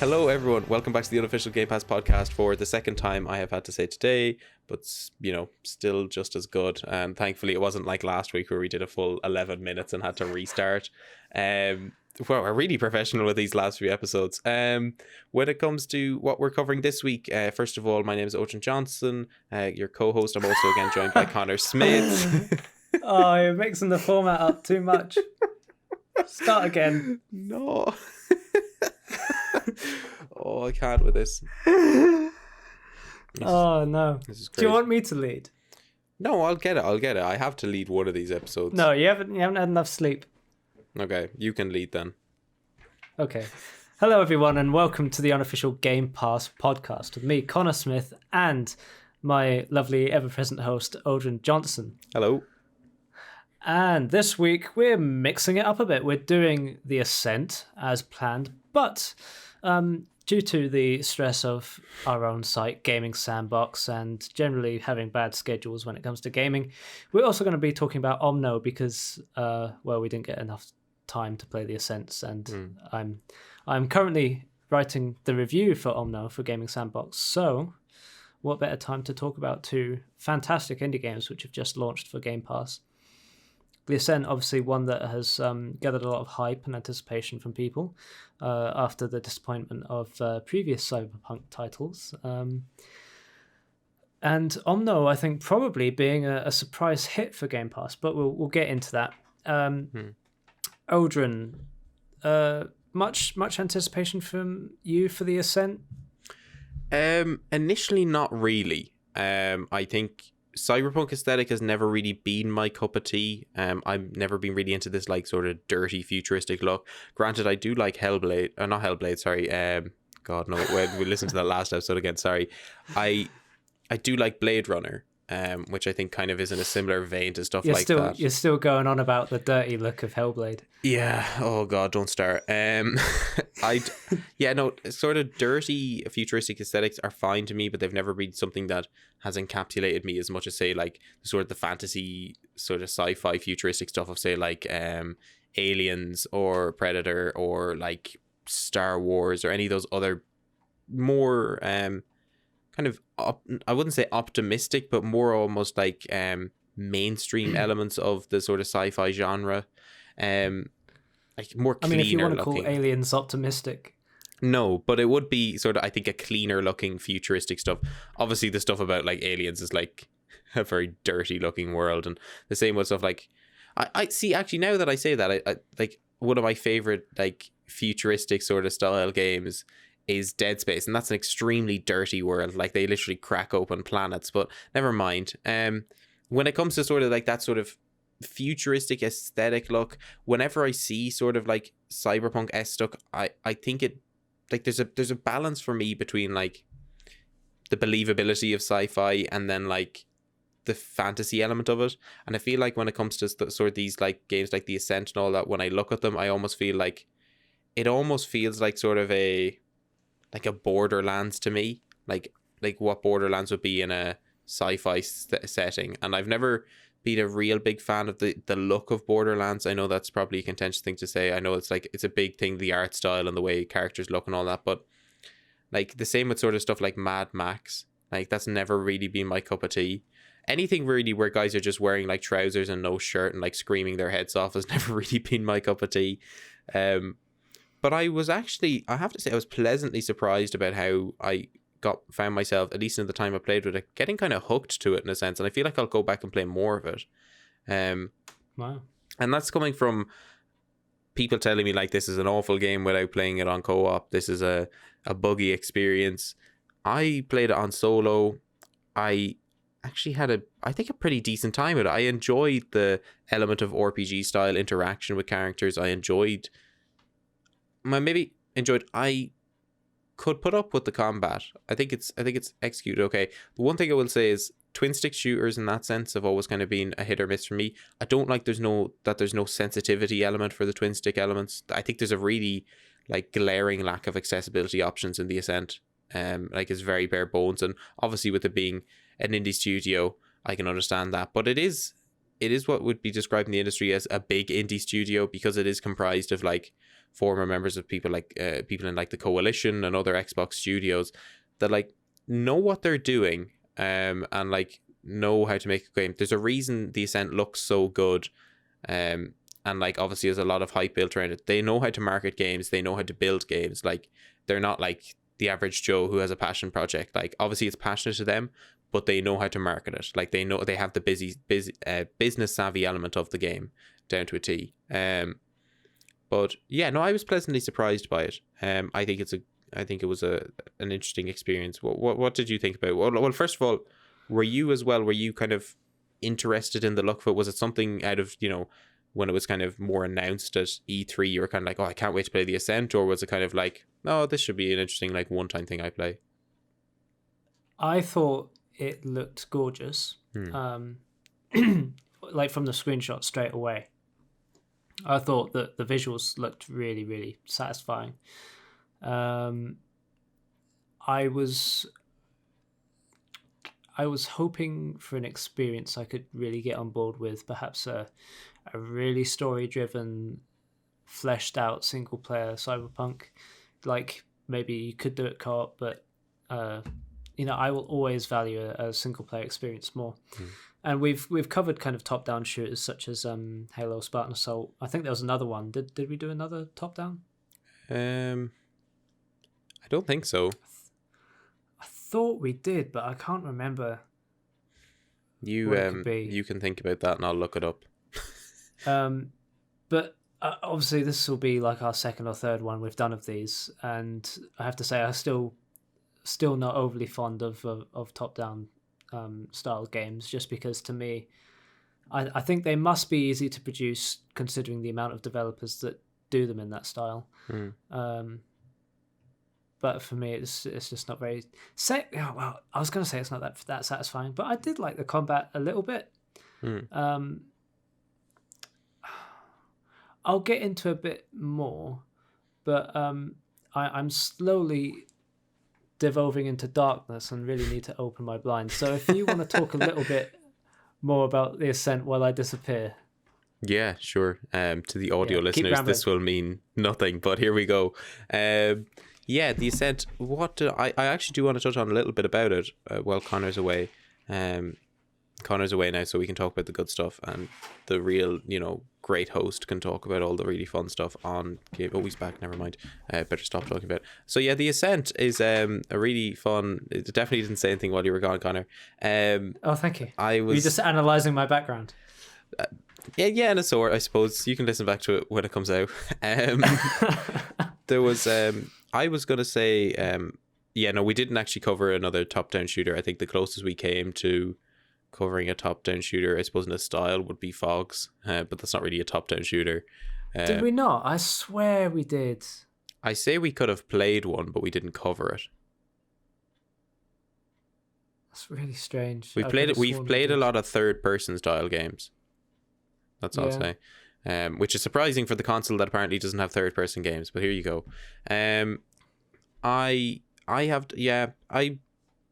Hello everyone, welcome back to the Unofficial Game Pass podcast for the second time I have had to say today, but still just as good. And thankfully it wasn't like last week where we did a full 11 minutes and had to restart. Well, we're really professional with these last few episodes. When it comes to what we're covering this week, first of all, my name is Odhrán Johnson, your co-host. I'm also again joined by Conor Smith. Oh, you're mixing the format up too much. Start again. No. Oh, I can't with this. Oh no. This is Do crazy. you want me to lead? No, I'll get it. I have to lead one of these episodes. No, you haven't had enough sleep. Okay, you can lead then. Okay. Hello everyone and welcome to the Unofficial Game Pass podcast with me, Conor Smith, and my lovely ever-present host, Odhrán Johnson. Hello. And this week we're mixing it up a bit. We're doing The Ascent as planned, but due to the stress of our own site, Gaming Sandbox, and generally having bad schedules when it comes to gaming, we're also going to be talking about Omno because, we didn't get enough time to play The Ascent, and I'm currently writing the review for Omno for Gaming Sandbox. So, what better time to talk about two fantastic indie games which have just launched for Game Pass? The Ascent, obviously one that has gathered a lot of hype and anticipation from people after the disappointment of previous Cyberpunk titles. And Omno, I think, probably being a surprise hit for Game Pass, but we'll get into that. Odhrán, much anticipation from you for The Ascent? Initially, not really. I think Cyberpunk aesthetic has never really been my cup of tea. I've never been really into this like sort of dirty futuristic look. Granted, I do like Hellblade, not Hellblade, sorry. God no, we listened to that last episode again. Sorry, I do like Blade Runner, which I think kind of is in a similar vein to stuff that. You're still going on about the dirty look of Hellblade. Yeah. Oh God, don't start. Sort of dirty futuristic aesthetics are fine to me, but they've never been something that has encapsulated me as much as say like sort of the fantasy sort of sci-fi futuristic stuff of say like Aliens or Predator or like Star Wars or any of those other more kind of I wouldn't say optimistic, but more almost like mainstream elements of the sort of sci-fi genre. Like more cleaner. I mean, if you want to looking. call Aliens optimistic. No, but it would be sort of, I think, a cleaner looking futuristic stuff. Obviously, the stuff about like Aliens is like a very dirty looking world, and the same with stuff like I see. Actually, now that I say that, I like one of my favorite like futuristic sort of style games is Dead Space, and that's an extremely dirty world. Like they literally crack open planets. But never mind. When it comes to sort of like that sort of futuristic aesthetic look, whenever I see sort of like cyberpunk stuff, I think it like there's a balance for me between like the believability of sci-fi and then like the fantasy element of it. And I feel like when it comes to sort of these like games like The Ascent and all that, when I look at them, I almost feel like it almost feels like sort of a Borderlands to me, like what Borderlands would be in a sci-fi setting. And I've never been a real big fan of the look of Borderlands. I know that's probably a contentious thing to say. I know it's a big thing, the art style and the way characters look and all that, but like the same with sort of stuff like Mad Max, like that's never really been my cup of tea. Anything really where guys are just wearing like trousers and no shirt and like screaming their heads off has never really been my cup of tea. But I have to say I was pleasantly surprised about how I found myself, at least in the time I played with it, getting kind of hooked to it in a sense, and I feel like I'll go back and play more of it. Wow. And that's coming from people telling me like this is an awful game without playing it on co-op. This is a buggy experience. I played it on solo. I actually had a pretty decent time with it. I enjoyed the element of RPG style interaction with characters. I could put up with the combat. I think it's executed okay. The one thing I will say is twin stick shooters in that sense have always kind of been a hit or miss for me. I don't like there's no sensitivity element for the twin stick elements. I think there's a really like glaring lack of accessibility options in The Ascent. Like it's very bare bones, and obviously with it being an indie studio, I can understand that. But it is what would be described in the industry as a big indie studio because it is comprised of like former members of people in like the Coalition and other Xbox studios that like know what they're doing, and like know how to make a game. There's a reason The Ascent looks so good, and like obviously there's a lot of hype built around it. They know how to market games, they know how to build games. Like they're not like the average Joe who has a passion project. Like obviously it's passionate to them, but they know how to market it. Like they know, they have the business savvy element of the game down to a T. But yeah, no, I was pleasantly surprised by it. I think it was an interesting experience. What did you think about it? Well, first of all, were you kind of interested in the look of it? Was it something out of, when it was kind of more announced at E3, you were kind of like, oh, I can't wait to play The Ascent? Or was it kind of like, oh, this should be an interesting like one-time thing I play? I thought it looked gorgeous. Like from the screenshot straight away. I thought that the visuals looked really, really satisfying. I was hoping for an experience I could really get on board with, perhaps a really story-driven, fleshed-out single-player Cyberpunk. Like maybe you could do it co-op, but I will always value a single-player experience more. And we've covered kind of top-down shooters such as Halo, Spartan Assault. I think there was another one. Did we do another top-down? I don't think so. I thought we did, but I can't remember. You can think about that, and I'll look it up. But obviously this will be like our second or third one we've done of these, and I have to say I'm still not overly fond of top-down style games, just because to me I think they must be easy to produce considering the amount of developers that do them in that style. But for me it's just not very I was going to say it's not that satisfying, but I did like the combat a little bit. I'll get into a bit more, but I'm slowly devolving into darkness and really need to open my blinds. So if you want to talk a little bit more about The Ascent while I disappear. Yeah, sure. To the audio listeners, this will mean nothing, but here we go. The Ascent, I actually do want to touch on a little bit about it while Connor's away. Connor's away now, so we can talk about the good stuff, and the real, great host can talk about all the really fun stuff on game. Oh, he's back. Never mind. Better stop talking about it. So yeah, The Ascent is a really fun. It definitely didn't say anything while you were gone, Connor. Oh, thank you. I was. Were you just analysing my background? Yeah, and a sort. I suppose you can listen back to it when it comes out. There was. I was gonna say. We didn't actually cover another top-down shooter. I think the closest we came to covering a top-down shooter, I suppose in a style, would be Fogs, but that's not really a top-down shooter. Did we not? I swear we did. I say we could have played one, but we didn't cover it. That's really strange. We've played a lot of third-person style games. That's all I'll say. Which is surprising for the console that apparently doesn't have third-person games, but here you go. I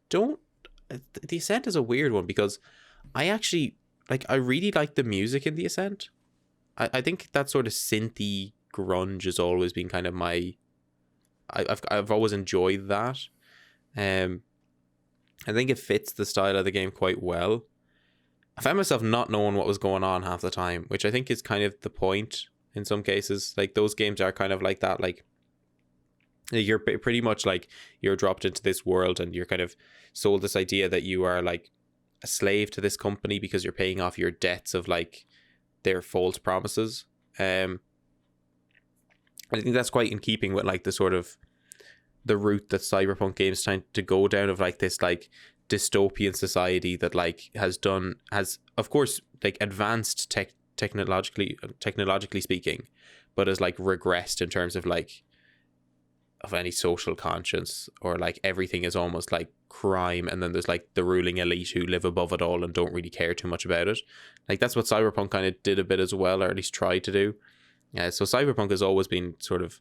don't. The Ascent is a weird one because I really like the music in The Ascent. I think that sort of synthy grunge has always been kind of I've always enjoyed that. I think it fits the style of the game quite well. I found myself not knowing what was going on half the time, which I think is kind of the point in some cases. Like those games are kind of like that, like you're pretty much like you're dropped into this world and you're kind of sold this idea that you are like a slave to this company because you're paying off your debts of like their false promises. I think that's quite in keeping with like the sort of the route that cyberpunk games trying to go down of like this like dystopian society that like has of course like advanced technologically speaking, but has like regressed in terms of like of any social conscience, or like everything is almost like crime, and then there's like the ruling elite who live above it all and don't really care too much about it. Like that's what cyberpunk kind of did a bit as well, or at least tried to do. So cyberpunk has always been sort of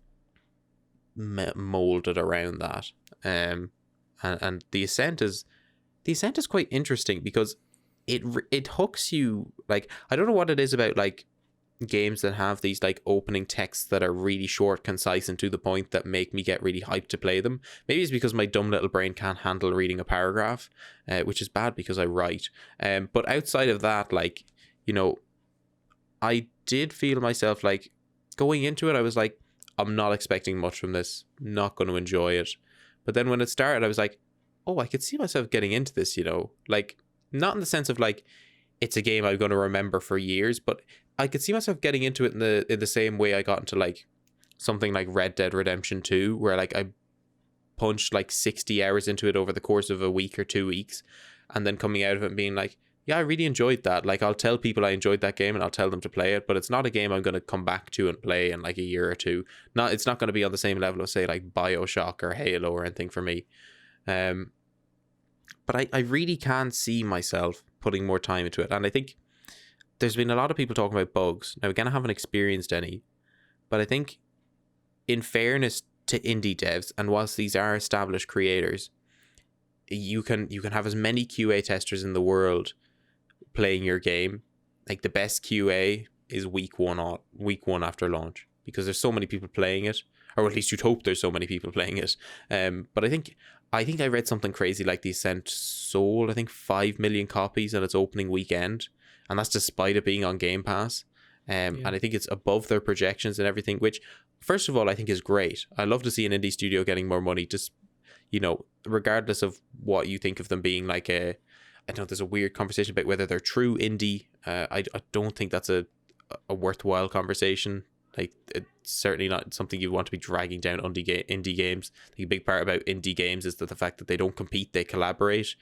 molded around that. And the Ascent is quite interesting because it hooks you. Like I don't know what it is about like games that have these like opening texts that are really short, concise, and to the point that make me get really hyped to play them. Maybe it's because my dumb little brain can't handle reading a paragraph, which is bad because I write. But outside of that, like, you know, I did feel myself like going into it, I was like, I'm not expecting much from this, not going to enjoy it. But then when it started, I was like, oh, I could see myself getting into this, you know, like, not in the sense of like it's a game I'm going to remember for years, but I could see myself getting into it in the same way I got into like something like Red Dead Redemption 2, where like I punched like 60 hours into it over the course of a week or 2 weeks, and then coming out of it and being like, yeah, I really enjoyed that. Like, I'll tell people I enjoyed that game and I'll tell them to play it, but it's not a game I'm going to come back to and play in like a year or two. It's not going to be on the same level of, say, like BioShock or Halo or anything for me. But I really can see myself putting more time into it. And I think there's been a lot of people talking about bugs. Now, again, I haven't experienced any, but I think in fairness to indie devs, and whilst these are established creators, you can have as many QA testers in the world playing your game. Like, the best QA is week one after launch, because there's so many people playing it, or at least you'd hope there's so many people playing it. But I think I read something crazy like The Ascent sold, I think, 5 million copies on its opening weekend, and that's despite it being on Game Pass. And I think it's above their projections and everything, which, first of all, I think is great. I love to see an indie studio getting more money, just, you know, regardless of what you think of them being like I know there's a weird conversation about whether they're true indie. I don't think that's a worthwhile conversation. Like, it's certainly not something you want to be dragging down indie games. I think a big part about indie games is that the fact that they don't compete, they collaborate.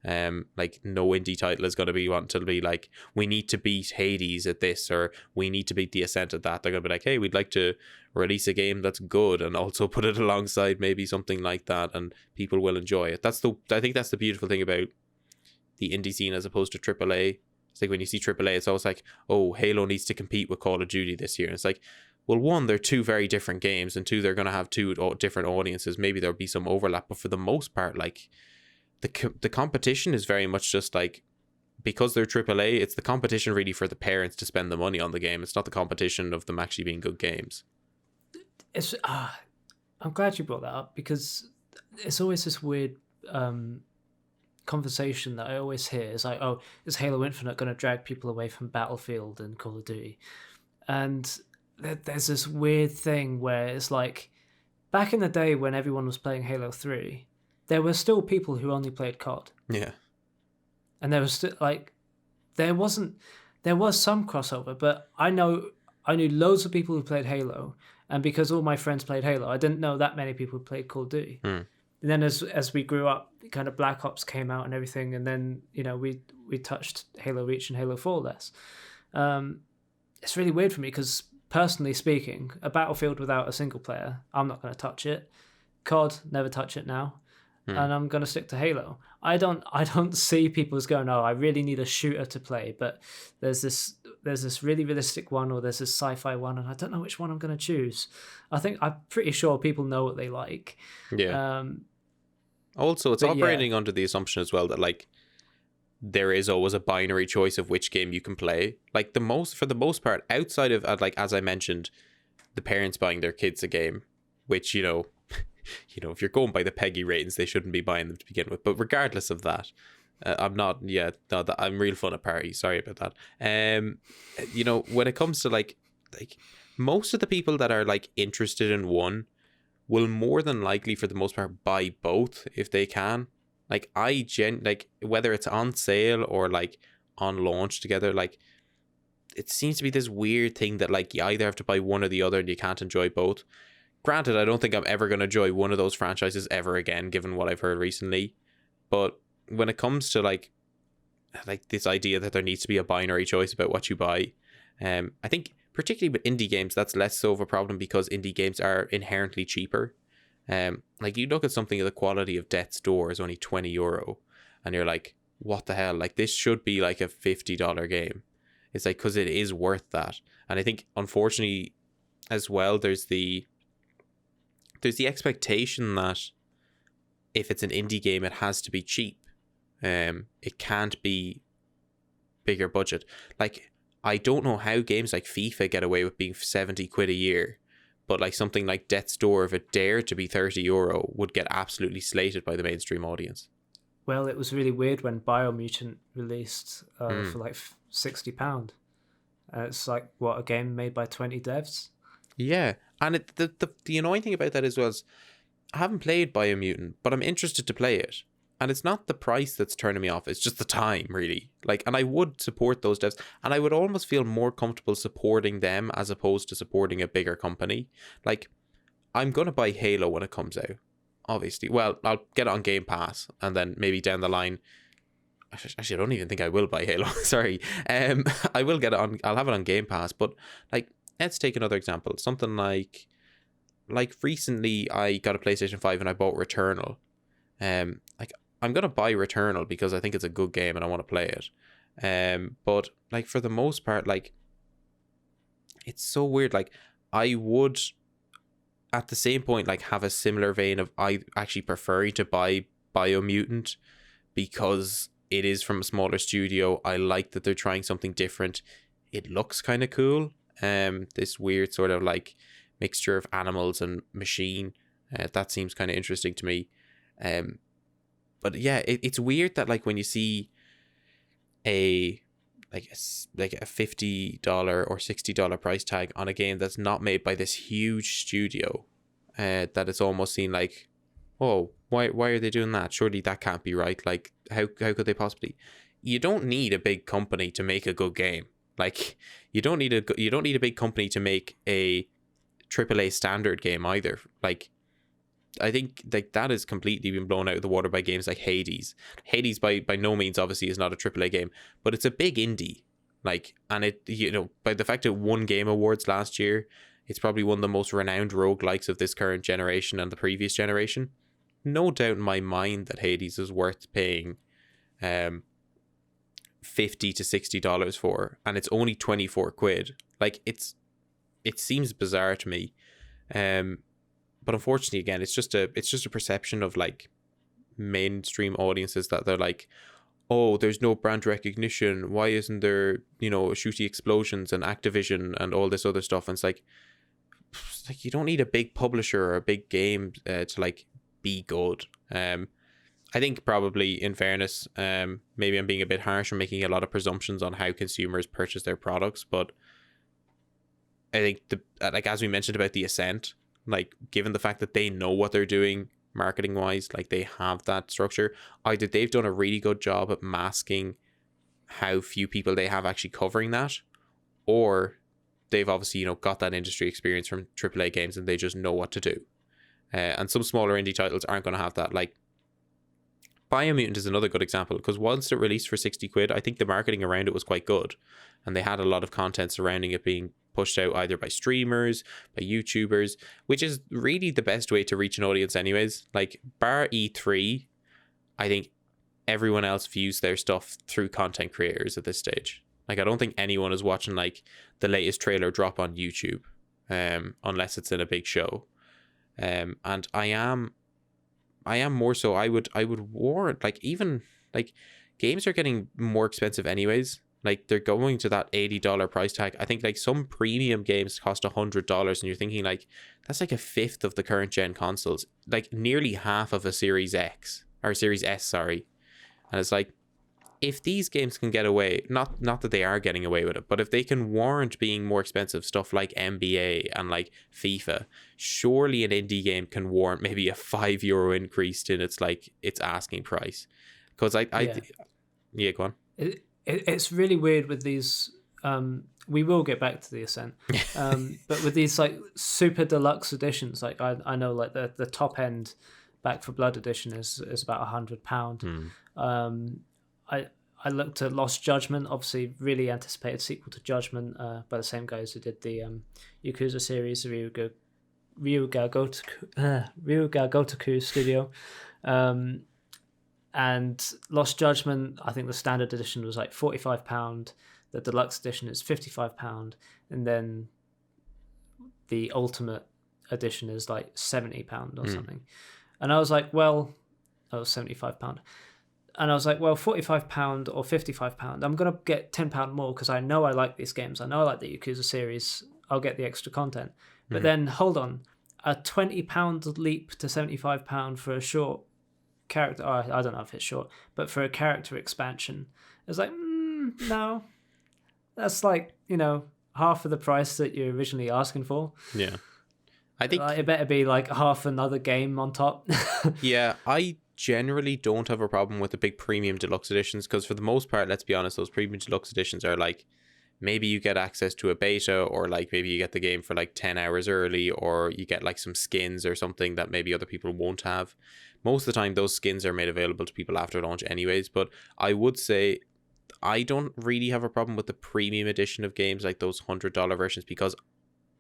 Like, no indie title is going to be wanting to be like, we need to beat Hades at this, or we need to beat The Ascent at that. They're going to be like, hey, we'd like to release a game that's good and also put it alongside maybe something like that, and people will enjoy it. I think that's the beautiful thing about the indie scene as opposed to AAA. It's like when you see AAA, it's always like, oh, Halo needs to compete with Call of Duty this year. And it's like, well, one, they're two very different games, and two, they're going to have two different audiences. Maybe there'll be some overlap, but for the most part, like, the competition is very much just like, because they're AAA, it's the competition really for the parents to spend the money on the game. It's not the competition of them actually being good games. It's I'm glad you brought that up, because it's always this weird conversation that I always hear. Is like, oh, is Halo Infinite going to drag people away from Battlefield and Call of Duty? And there's this weird thing where it's like, back in the day when everyone was playing Halo 3, there were still people who only played COD. Yeah. And there was still, like, there was some crossover, but I knew loads of people who played Halo, and because all my friends played Halo, I didn't know that many people who played Call of Duty. And then as we grew up, kind of Black Ops came out and everything, and then, you know, we touched Halo Reach and Halo 4 less. It's really weird for me, because personally speaking, a Battlefield without a single player, I'm not going to touch it. COD, never touch it now. And I'm going to stick to Halo. I don't see people as going, oh, I really need a shooter to play, but there's this really realistic one, or there's this sci-fi one, and I don't know which one I'm going to choose. I'm pretty sure people know what they like. Yeah. Also, it's operating under the assumption as well that, like, there is always a binary choice of which game you can play. Like, for the most part, outside of, like, as I mentioned, the parents buying their kids a game, which, you know, if you're going by the PEGI ratings, they shouldn't be buying them to begin with. But regardless of that, I'm real fun at parties. Sorry about that. You know, when it comes to like most of the people that are like interested in one will more than likely, for the most part, buy both if they can. Like, whether it's on sale or like on launch together, like, it seems to be this weird thing that like you either have to buy one or the other and you can't enjoy both. Granted, I don't think I'm ever going to enjoy one of those franchises ever again, given what I've heard recently. But when it comes to like this idea that there needs to be a binary choice about what you buy, I think particularly with indie games, that's less so of a problem, because indie games are inherently cheaper. Like, you look at something of the quality of Death's Door is only €20, and you're like, what the hell? Like, this should be like a $50 game. It's like, because it is worth that. And I think, unfortunately, as well, there's the expectation that if it's an indie game, it has to be cheap. It can't be bigger budget. Like, I don't know how games like FIFA get away with being 70 quid a year, but like something like Death's Door, if it dared to be €30, would get absolutely slated by the mainstream audience. Well, it was really weird when Biomutant released for like £60. It's like, what, a game made by 20 devs? Yeah, and the annoying thing about that as well is I haven't played Biomutant, but I'm interested to play it. And it's not the price that's turning me off, it's just the time, really. Like, and I would support those devs, and I would almost feel more comfortable supporting them as opposed to supporting a bigger company. Like, I'm going to buy Halo when it comes out, obviously. Well, I'll get it on Game Pass, and then maybe down the line... Actually, I don't even think I will buy Halo. Sorry. I will get it on... I'll have it on Game Pass, but, like, let's take another example. Something like recently I got a PlayStation 5 and I bought Returnal. Like, I'm gonna buy Returnal because I think it's a good game and I want to play it. But like, for the most part, like, it's so weird. Like, I would at the same point like have a similar vein of I actually preferring to buy Biomutant because it is from a smaller studio. I like that they're trying something different. It looks kind of cool. This weird sort of like mixture of animals and machine. That seems kind of interesting to me. But yeah, it's weird that like when you see a $50 or $60 price tag on a game that's not made by this huge studio, that it's almost seen like, oh, why are they doing that? Surely that can't be right. Like, how could they possibly? You don't need a big company to make a good game. Like, you don't need a big company to make a AAA standard game either. Like, I think like that has completely been blown out of the water by games like Hades. Hades by no means obviously is not a AAA game, but it's a big indie. Like, and it, you know, by the fact it won Game Awards last year, it's probably one of the most renowned roguelikes of this current generation and the previous generation. No doubt in my mind that Hades is worth paying $50 to $60 for, and it's only 24 quid. Like, it seems bizarre to me. But unfortunately, again, it's just a perception of like mainstream audiences that they're like, oh, there's no brand recognition. Why isn't there, you know, shooty explosions and Activision and all this other stuff? And it's like you don't need a big publisher or a big game to like be good. I think probably, in fairness, maybe I'm being a bit harsh or making a lot of presumptions on how consumers purchase their products, but I think like as we mentioned about The Ascent, like, given the fact that they know what they're doing marketing wise, like they have that structure, either they've done a really good job at masking how few people they have actually covering that, or they've obviously, you know, got that industry experience from AAA games and they just know what to do. And some smaller indie titles aren't going to have that. Like, Biomutant is another good example, because once it released for 60 quid, I think the marketing around it was quite good, and they had a lot of content surrounding it being pushed out either by streamers, by YouTubers, which is really the best way to reach an audience anyways. Like, bar E3, I think everyone else views their stuff through content creators at this stage. Like, I don't think anyone is watching like the latest trailer drop on YouTube, unless it's in a big show. And I am more so. I would warn, like, even like games are getting more expensive anyways. Like, they're going to that $80 price tag. I think like some premium games cost $100, and you're thinking like that's like a fifth of the current gen consoles, like nearly half of a Series X or Series S, sorry. And it's like, if these games can get away, not that they are getting away with it, but if they can warrant being more expensive, stuff like NBA and like FIFA, surely an indie game can warrant maybe a €5 increase in its asking price. Because yeah, go on. It's really weird with these. We will get back to The Ascent, but with these like super deluxe editions, like I know like the top end Back for Blood edition is about £100. I looked at Lost Judgment, obviously really anticipated sequel to Judgment, by the same guys who did the Yakuza series, Ryuga Gotoku studio. And Lost Judgment, I think the standard edition was like £45, the deluxe edition is £55, and then the ultimate edition is like £70 or something. And I was like, well, that was £75. And I was like, well, £45 or £55, I'm going to get £10 more because I know I like these games. I know I like the Yakuza series. I'll get the extra content. But then, hold on, a £20 leap to £75 for a short character. Oh, I don't know if it's short, but for a character expansion, it's like, no, that's like, half of the price that you're originally asking for. Yeah. I think it better be like half another game on top. Yeah, I generally don't have a problem with the big premium deluxe editions because for the most part, let's be honest, those premium deluxe editions are like maybe you get access to a beta, or like maybe you get the game for like 10 hours early, or you get like some skins or something that maybe other people won't have. Most of the time those skins are made available to people after launch anyways, but I would say I don't really have a problem with the premium edition of games like those $100 versions because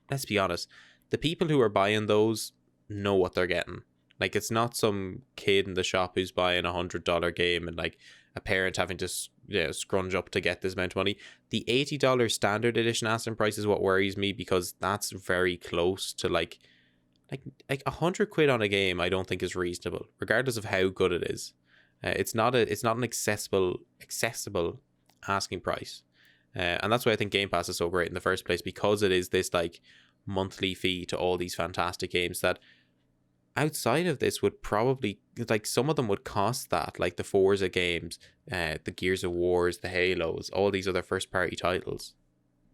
let's be honest, the people who are buying those know what they're getting. Like, it's not some kid in the shop who's buying $100 game and like a parent having to scrunge up to get this amount of money. The $80 standard edition asking price is what worries me because that's very close to like £100 on a game. I don't think is reasonable, regardless of how good it is. It's not an accessible asking price, and that's why I think Game Pass is so great in the first place, because it is this like monthly fee to all these fantastic games that outside of this would probably, like, some of them would cost that, like the Forza games, the Gears of Wars, the Halos, all these other first party titles.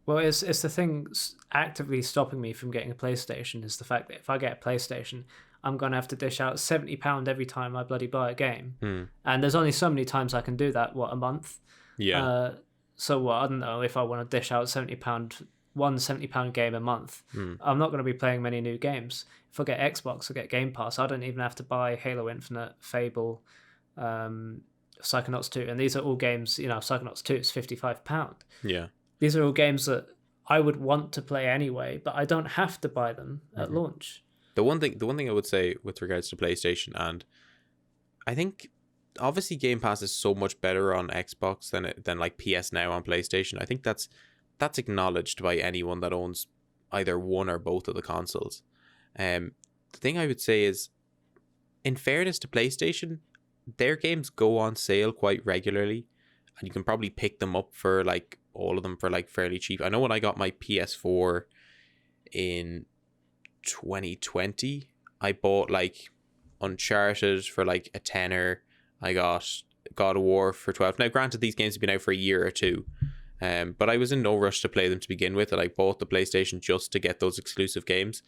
Well, it's the thing actively stopping me from getting a PlayStation is the fact that if I get a PlayStation, I'm going to have to dish out £70 every time I bloody buy a game. And there's only so many times I can do that, a month? Yeah. So I don't know, if I want to dish out £70, one £70 game a month, I'm not going to be playing many new games. If I get Xbox, I get Game Pass. I don't even have to buy Halo Infinite, Fable, Psychonauts 2. And these are all games, Psychonauts 2 is £55. Yeah. These are all games that I would want to play anyway, but I don't have to buy them at launch. The one thing I would say with regards to PlayStation, and I think obviously Game Pass is so much better on Xbox than like PS Now on PlayStation. I think that's acknowledged by anyone that owns either one or both of the consoles. The thing I would say is, in fairness to PlayStation, their games go on sale quite regularly, and you can probably pick them up for like all of them for like fairly cheap. I know when I got my PS4 in 2020, I bought like Uncharted for like a tenner. I got God of War for 12. Now, granted, these games have been out for a year or two, but I was in no rush to play them to begin with, and I bought the PlayStation just to get those exclusive games.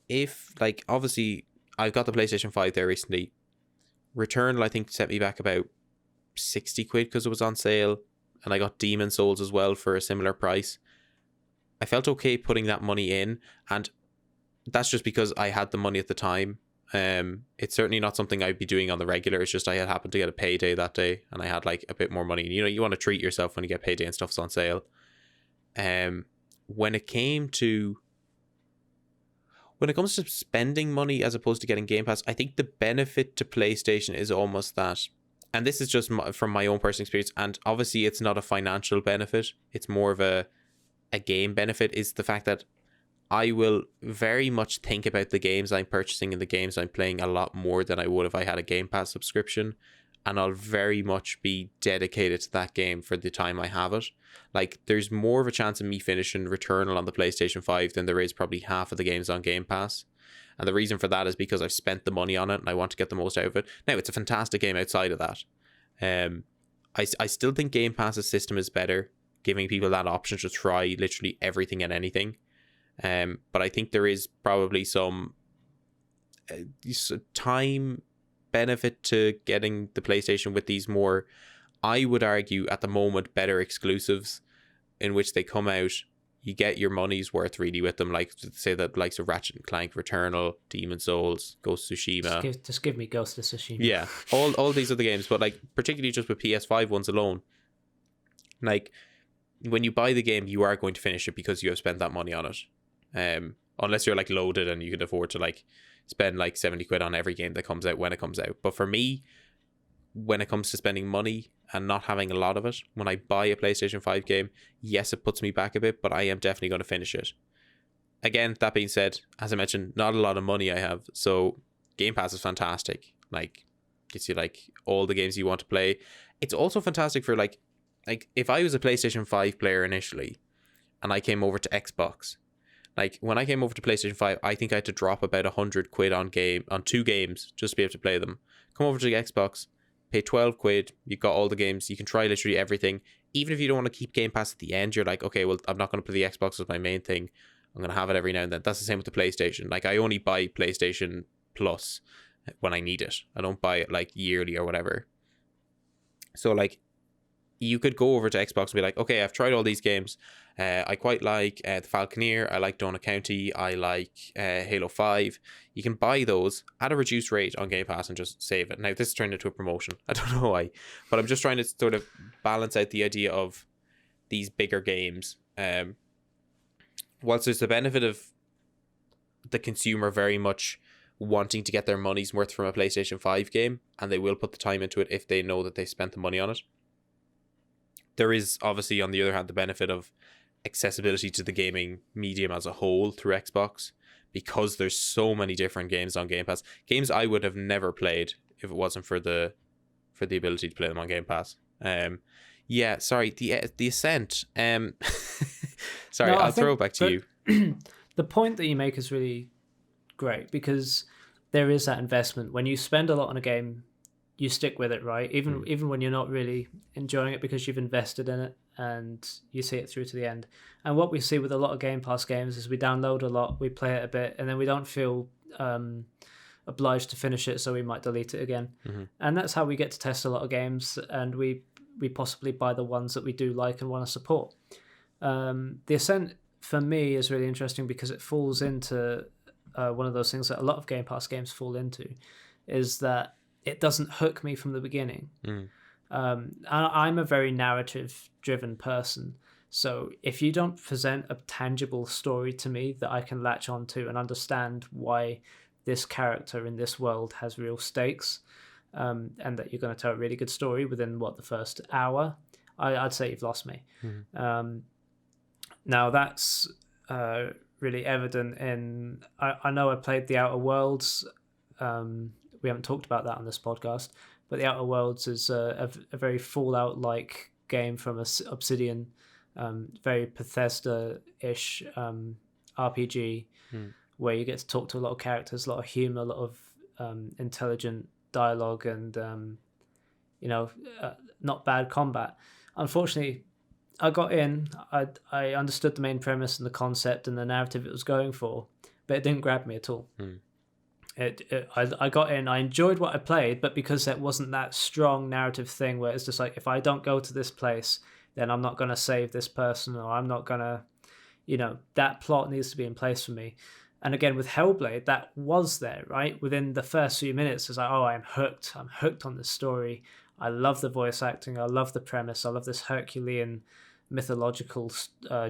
If, like, obviously, I've got the PlayStation 5 there recently. Returnal, I think, sent me back about £60 because it was on sale, and I got Demon Souls as well for a similar price. I felt okay putting that money in, and that's just because I had the money at the time. It's certainly not something I'd be doing on the regular. It's just I had happened to get a payday that day, and I had like a bit more money. You want to treat yourself when you get payday and stuff's on sale. When it comes to spending money as opposed to getting Game Pass, I think the benefit to PlayStation is almost that, and this is just from my own personal experience, and obviously it's not a financial benefit, it's more of a game benefit, is the fact that I will very much think about the games I'm purchasing and the games I'm playing a lot more than I would if I had a Game Pass subscription, and I'll very much be dedicated to that game for the time I have it. Like, there's more of a chance of me finishing Returnal on the PlayStation 5 than there is probably half of the games on Game Pass. And the reason for that is because I've spent the money on it and I want to get the most out of it. Now, it's a fantastic game outside of that. I still think Game Pass's system is better, giving people that option to try literally everything and anything. But I think there is probably some time benefit to getting the PlayStation with these more, I would argue at the moment, better exclusives, in which they come out, you get your money's worth really with them. Like, say that likes of Ratchet and Clank, Returnal, Demon Souls, Ghost of Tsushima. Just give me Ghost of Tsushima. Yeah, all these other games, but like particularly just with PS5 ones alone. Like, when you buy the game, you are going to finish it because you have spent that money on it. Unless you're like loaded and you can afford to like spend like £70 on every game that comes out when it comes out. But for me, when it comes to spending money and not having a lot of it, when I buy a PlayStation 5 game, yes, it puts me back a bit, but I am definitely going to finish it. Again, that being said, as I mentioned, not a lot of money I have, so Game Pass is fantastic. Like, gets you like all the games you want to play. It's also fantastic for like if I was a PlayStation 5 player initially and I came over to Xbox, like when I came over to PlayStation 5, I think I had to drop about £100 on 2 games just to be able to play them. Come over to the Xbox, pay £12, you got all the games, you can try literally everything. Even if you don't want to keep Game Pass at the end, you're like, okay, well, I'm not going to play the Xbox as my main thing. I'm going to have it every now and then. That's the same with the PlayStation. Like, I only buy PlayStation Plus when I need it. I don't buy it like yearly or whatever. So like, you could go over to Xbox and be like, okay, I've tried all these games. I quite like The Falconeer. I like Donna County. I like Halo 5. You can buy those at a reduced rate on Game Pass and just save it. Now, this turned into a promotion. I don't know why. But I'm just trying to sort of balance out the idea of these bigger games. Whilst there's the benefit of the consumer very much wanting to get their money's worth from a PlayStation 5 game, and they will put the time into it if they know that they spent the money on it. There is obviously, on the other hand, the benefit of accessibility to the gaming medium as a whole through Xbox, because there's so many different games on Game Pass. Games I would have never played if it wasn't for the ability to play them on Game Pass. Yeah, sorry, the Ascent. Sorry, No, I'll throw it back to you. The point that you make is really great, because there is that investment. When you spend a lot on a game, you stick with it, right? Even when you're not really enjoying it, because you've invested in it and you see it through to the end. And what we see with a lot of Game Pass games is we download a lot, we play it a bit, and then we don't feel obliged to finish it, so we might delete it again. And that's how we get to test a lot of games, and we possibly buy the ones that we do like and want to support. The Ascent, for me, is really interesting because it falls into one of those things that a lot of Game Pass games fall into, is that it doesn't hook me from the beginning. I'm a very narrative-driven person. So if you don't present a tangible story to me that I can latch onto and understand why this character in this world has real stakes, and that you're going to tell a really good story within, the first hour, I'd say you've lost me. Now, that's really evident in... I know I played The Outer Worlds. We haven't talked about that on this podcast, but The Outer Worlds is a very Fallout-like game from Obsidian, very Bethesda-ish RPG, where you get to talk to a lot of characters, a lot of humor, a lot of intelligent dialogue, and not bad combat. Unfortunately, I got in, I understood the main premise and the concept and the narrative it was going for, but it didn't grab me at all. I got in, I enjoyed what I played, but because it wasn't that strong narrative thing where it's just like, if I don't go to this place, then I'm not going to save this person, or I'm not going to, that plot needs to be in place for me. And again, with Hellblade, that was there, right? Within the first few minutes, it's like, oh, I'm hooked on this story. I love the voice acting, I love the premise, I love this Herculean mythological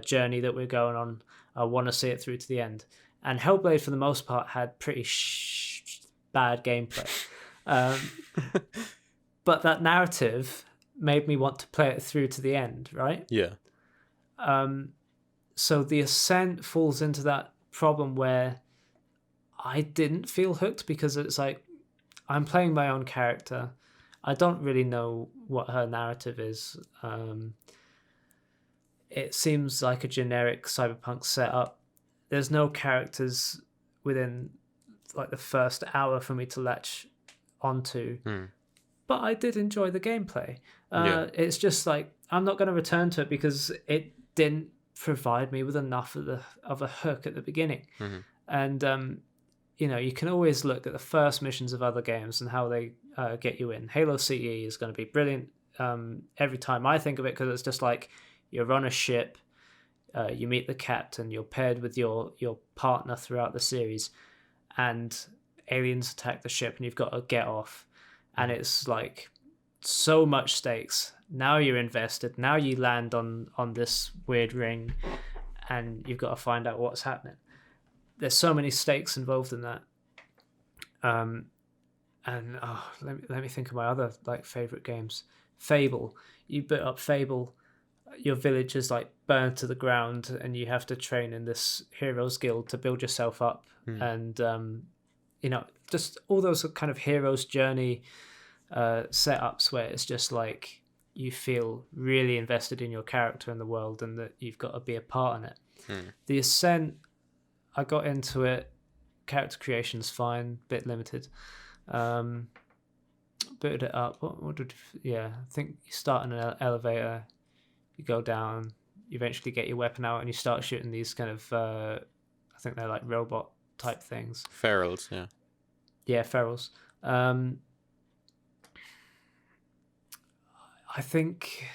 journey that we're going on. I want to see it through to the end. And Hellblade, for the most part, had pretty bad gameplay. But that narrative made me want to play it through to the end, right? Yeah. So The Ascent falls into that problem where I didn't feel hooked, because it's like, I'm playing my own character. I don't really know what her narrative is. It seems like a generic cyberpunk setup. There's no characters within like the first hour for me to latch onto. But I did enjoy the gameplay. It's just like, I'm not going to return to it because it didn't provide me with enough of a hook at the beginning. And you can always look at the first missions of other games and how they get you in. Halo CE is going to be brilliant every time I think of it, because it's just like, you're on a ship, you meet the captain, you're paired with your partner throughout the series, and aliens attack the ship and you've got to get off. And it's like so much stakes. Now you're invested. Now you land on this weird ring and you've got to find out what's happening. There's so many stakes involved in that. Let me think of my other like favorite games. Fable. You put up Fable. Your village is like burned to the ground, and you have to train in this heroes guild to build yourself up. And just all those kind of hero's journey setups where it's just like you feel really invested in your character and the world, and that you've got to be a part in it. The Ascent, I got into it. Character creation's fine, bit limited. Booted it up. I think you start in an elevator, you go down, you eventually get your weapon out, and you start shooting these kind of I think they're like robot type things. Ferals, yeah. Yeah, ferals. I think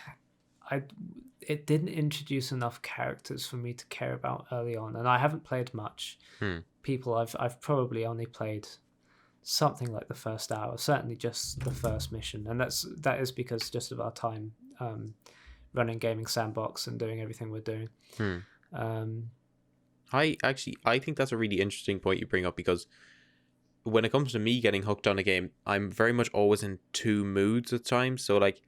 it didn't introduce enough characters for me to care about early on, and I haven't played much. People, I've probably only played something like the first hour, certainly just the first mission, and that is because just of our time running Gaming Sandbox and doing everything we're doing. I think that's a really interesting point you bring up, because when it comes to me getting hooked on a game, I'm very much always in two moods at times. So like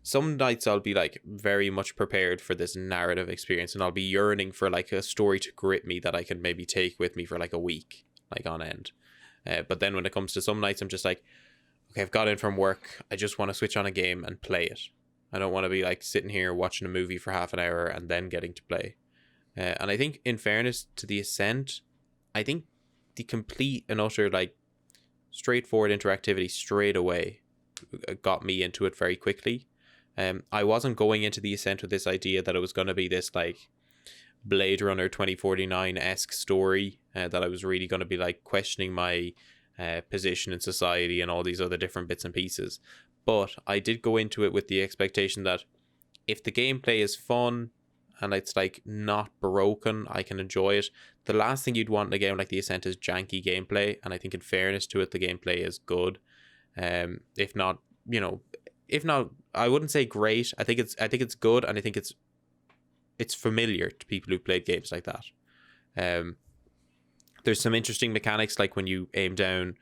some nights I'll be like very much prepared for this narrative experience, and I'll be yearning for like a story to grip me that I can maybe take with me for like a week, like on end. But then when it comes to some nights, I'm just like, okay, I've got in from work, I just want to switch on a game and play it. I don't want to be like sitting here watching a movie for half an hour and then getting to play. And I think, in fairness to The Ascent, I think the complete and utter like straightforward interactivity straight away got me into it very quickly. I wasn't going into The Ascent with this idea that it was going to be this like Blade Runner 2049-esque story, that I was really going to be like questioning my position in society and all these other different bits and pieces. But I did go into it with the expectation that if the gameplay is fun and it's like not broken, I can enjoy it. The last thing you'd want in a game like The Ascent is janky gameplay, and I think in fairness to it, the gameplay is good. If not, I wouldn't say great. I think it's good, and I think it's familiar to people who played games like that. There's some interesting mechanics, like when you aim down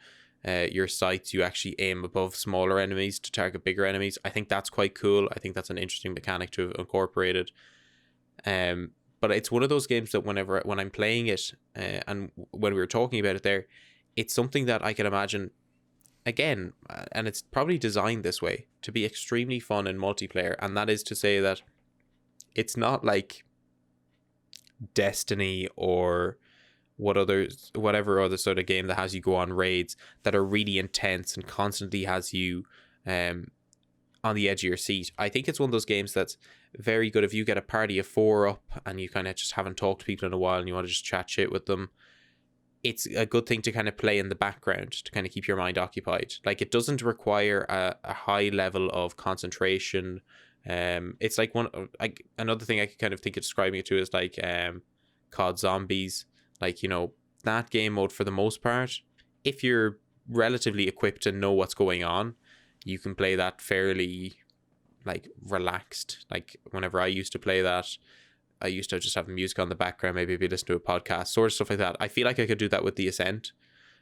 your sights, you actually aim above smaller enemies to target bigger enemies. I think that's quite cool. I think that's an interesting mechanic to have incorporated. But it's one of those games that when I'm playing it, and when we were talking about it there, it's something that I can imagine, again, and it's probably designed this way, to be extremely fun in multiplayer. And that is to say that it's not like Destiny or whatever other sort of game that has you go on raids that are really intense and constantly has you on the edge of your seat. I think it's one of those games that's very good if you get a party of 4 up and you kind of just haven't talked to people in a while and you want to just chat shit with them. It's a good thing to kind of play in the background to kind of keep your mind occupied. Like, it doesn't require a high level of concentration. It's like another thing I could kind of think of describing it to is like COD Zombies. Like, that game mode, for the most part, if you're relatively equipped and know what's going on, you can play that fairly like relaxed. Like, whenever I used to play that, I used to just have music on the background, maybe be listening to a podcast, sort of stuff like that. I feel like I could do that with The Ascent,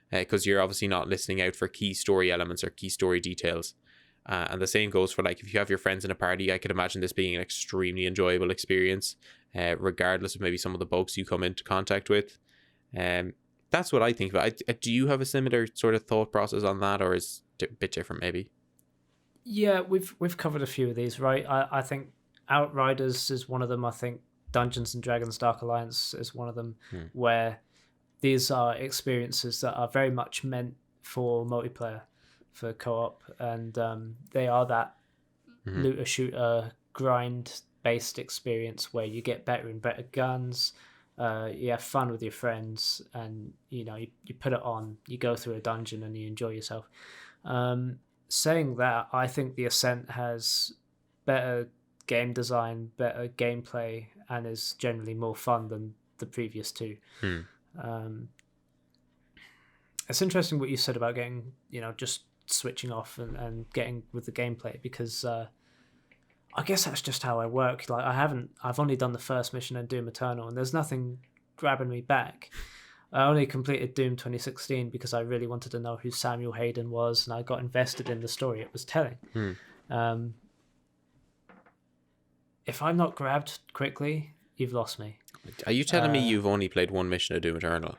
because you're obviously not listening out for key story elements or key story details. And the same goes for like if you have your friends in a party. I could imagine this being an extremely enjoyable experience, regardless of maybe some of the bugs you come into contact with. That's what I think about it. Do you have a similar sort of thought process on that, or is it a bit different maybe? Yeah, we've covered a few of these, right? I think Outriders is one of them. I think Dungeons and Dragons Dark Alliance is one of them, where these are experiences that are very much meant for multiplayer, for co-op, and they are that looter shooter grind based experience where you get better and better guns, you have fun with your friends, and you put it on, you go through a dungeon and you enjoy yourself. Saying that, I think The Ascent has better game design, better gameplay, and is generally more fun than the previous two. It's interesting what you said about getting, just switching off and getting with the gameplay, because I guess that's just how I work. Like, I've only done the first mission in Doom Eternal, and there's nothing grabbing me back. I only completed Doom 2016 because I really wanted to know who Samuel Hayden was, and I got invested in the story it was telling. If I'm not grabbed quickly, you've lost me. Are you telling me you've only played one mission of Doom Eternal?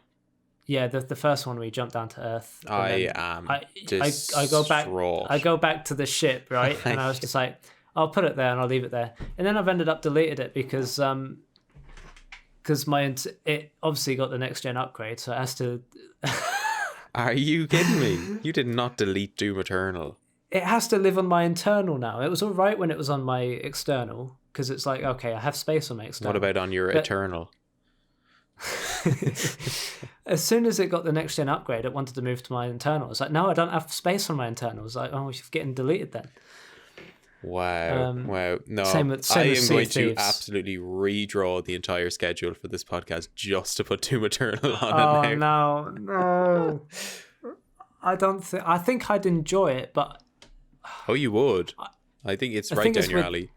Yeah, the first one where you jump down to Earth. And I then am I go back. distraught. I go back to the ship, right? And I was just like, I'll put it there and I'll leave it there. And then I've ended up deleted it because it obviously got the next gen upgrade, so it has to. Are you kidding me? You did not delete Doom Eternal. It has to live on my internal now. It was all right when it was on my external because it's like, okay, I have space on my external. What about on your Eternal? As soon as it got the next gen upgrade, it wanted to move to my internal. It's like, no, I don't have space on my internal. It's like, oh, you're getting deleted then. Wow. Wow. No, I am going to absolutely redraw the entire schedule for this podcast just to put Doom Eternal on it now. No. I think I'd enjoy it, but oh, you would. I think it's right down your alley.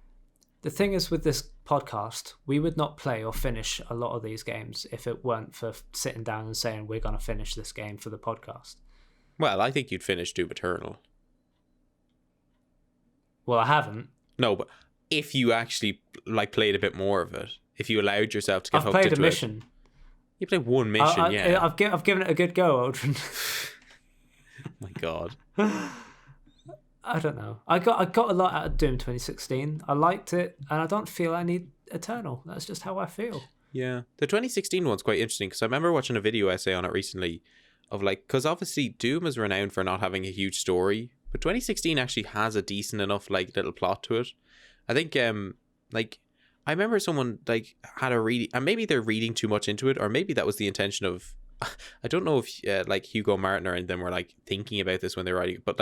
The thing is with this podcast, we would not play or finish a lot of these games if it weren't for sitting down and saying we're going to finish this game for the podcast. Well, I think you'd finish Doom Eternal. Well, I haven't. No, but if you actually played a bit more of it, if you allowed yourself to get hooked into it. I've played a mission. You played one mission, yeah. I've given it a good go, Odhrán. Oh my God. I don't know. I got a lot out of Doom 2016. I liked it, and I don't feel I need Eternal. That's just how I feel. Yeah. The 2016 one's quite interesting because I remember watching a video essay on it recently of because obviously Doom is renowned for not having a huge story, but 2016 actually has a decent enough little plot to it. I think I remember someone had a reading, and maybe they're reading too much into it, or maybe that was the intention of I don't know if Hugo Martin or them were thinking about this when they were writing, but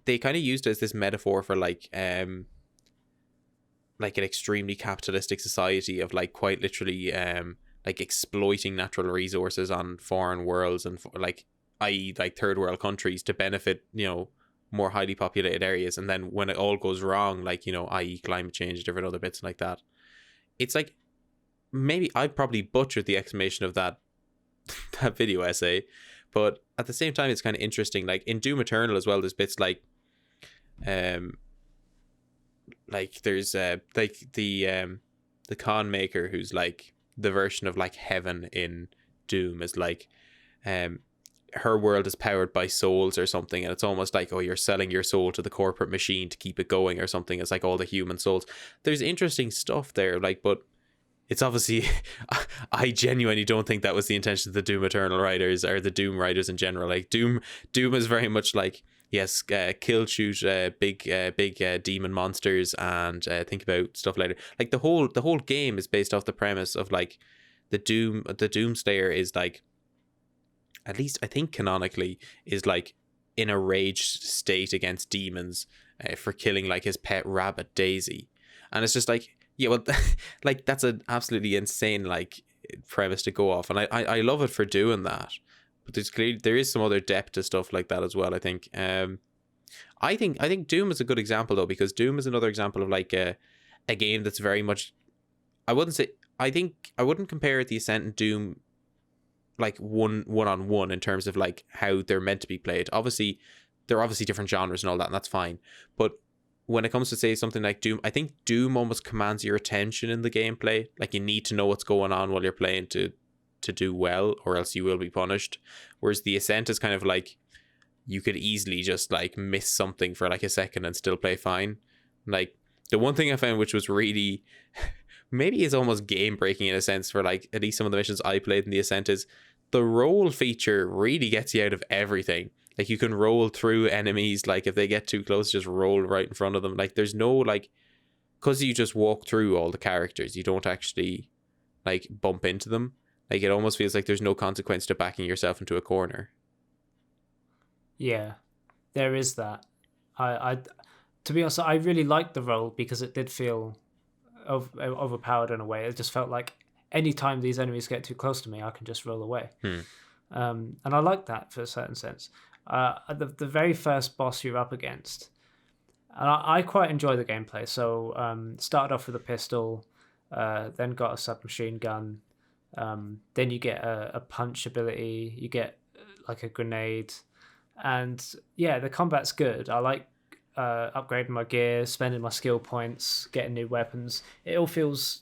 they kind of used it as this metaphor for an extremely capitalistic society of quite literally exploiting natural resources on foreign worlds and i.e. third world countries to benefit more highly populated areas, and then when it all goes wrong, i.e. climate change, different other bits like that, it's maybe I probably butchered the explanation of that video essay, but at the same time it's kind of interesting. In Doom Eternal as well, there's bits there's the con maker who's the version of heaven in Doom is her world is powered by souls or something, and it's almost oh, you're selling your soul to the corporate machine to keep it going or something. It's all the human souls. There's interesting stuff there, but it's obviously I genuinely don't think that was the intention of the Doom Eternal writers or the Doom writers in general. Doom is very much yes, kill, shoot big demon monsters and think about stuff later. The whole game is based off the premise of the Doomslayer is at least I think canonically is in a rage state against demons for killing his pet rabbit Daisy, and it's just yeah, well, that's an absolutely insane premise to go off, and I love it for doing that. But there is some other depth to stuff like that as well. I think I think Doom is a good example though, because Doom is another example of a game that's very much, I wouldn't compare The Ascent and Doom one-on-one in terms of how they're meant to be played. Obviously they're obviously different genres and all that, and that's fine, but when it comes to say something like Doom, I think Doom almost commands your attention in the gameplay. You need to know what's going on while you're playing to do well, or else you will be punished. Whereas The Ascent is kind of you could easily just miss something for a second and still play fine. The one thing I found which was really maybe is almost game breaking in a sense for at least some of the missions I played in The Ascent is the roll feature really gets you out of everything. You can roll through enemies, if they get too close, just roll right in front of them. There's no, because you just walk through all the characters, you don't actually, bump into them. It almost feels there's no consequence to backing yourself into a corner. Yeah, there is that. I to be honest, I really liked the roll because it did feel overpowered in a way. It just felt any time these enemies get too close to me, I can just roll away. And I like that for a certain sense. The very first boss you're up against, and I quite enjoy the gameplay. So started off with a pistol, then got a submachine gun, then you get a punch ability, you get a grenade, and yeah, the combat's good. I like upgrading my gear, spending my skill points, getting new weapons. It all feels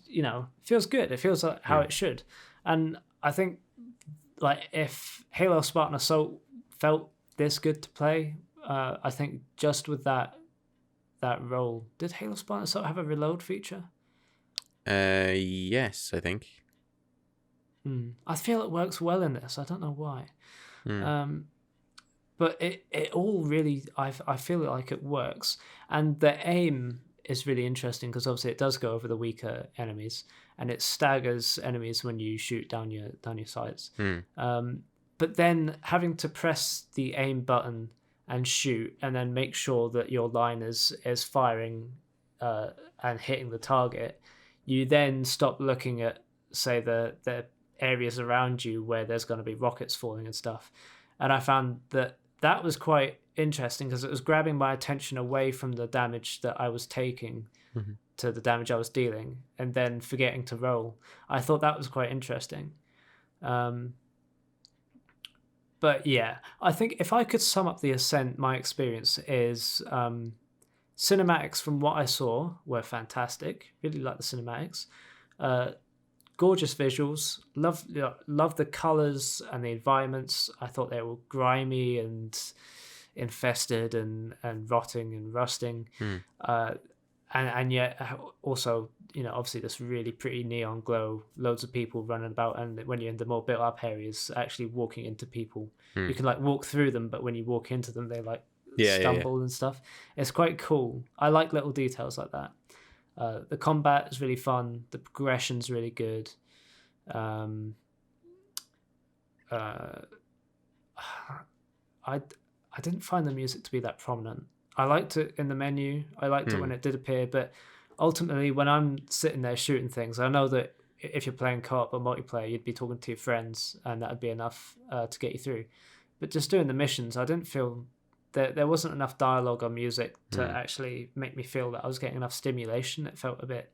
feels good. It feels like how it should, and I think like if Halo Spartan Assault felt this good to play, I think just with that role, did Halo Spartan Assault have a reload feature? Yes, I think. I feel it works well in this. I don't know why. Mm. But it all really, I feel like it works. And the aim is really interesting because obviously it does go over the weaker enemies and it staggers enemies when you shoot down your sights. But then having to press the aim button and shoot and then make sure that your line is firing and hitting the target, you then stop looking at, say, the areas around you where there's going to be rockets falling and stuff. And I found that was quite interesting because it was grabbing my attention away from the damage that I was taking to the damage I was dealing and then forgetting to roll. I thought that was quite interesting. But yeah, I think if I could sum up the Ascent, my experience is cinematics from what I saw were fantastic. Really like the cinematics. Gorgeous visuals. Love the colors and the environments. I thought they were grimy and infested and rotting and rusting. And yet also, obviously this really pretty neon glow, loads of people running about, and when you're in the more built up areas, actually walking into people, you can like walk through them, but when you walk into them, they like stumble and stuff. It's quite cool. I like little details like that. The combat is really fun. The progression's really good. I didn't find the music to be that prominent. I liked it in the menu. I liked it when it did appear, but ultimately, when I'm sitting there shooting things, I know that if you're playing co-op or multiplayer, you'd be talking to your friends, and that would be enough to get you through. But just doing the missions, I didn't feel that there wasn't enough dialogue or music to actually make me feel that I was getting enough stimulation. It felt a bit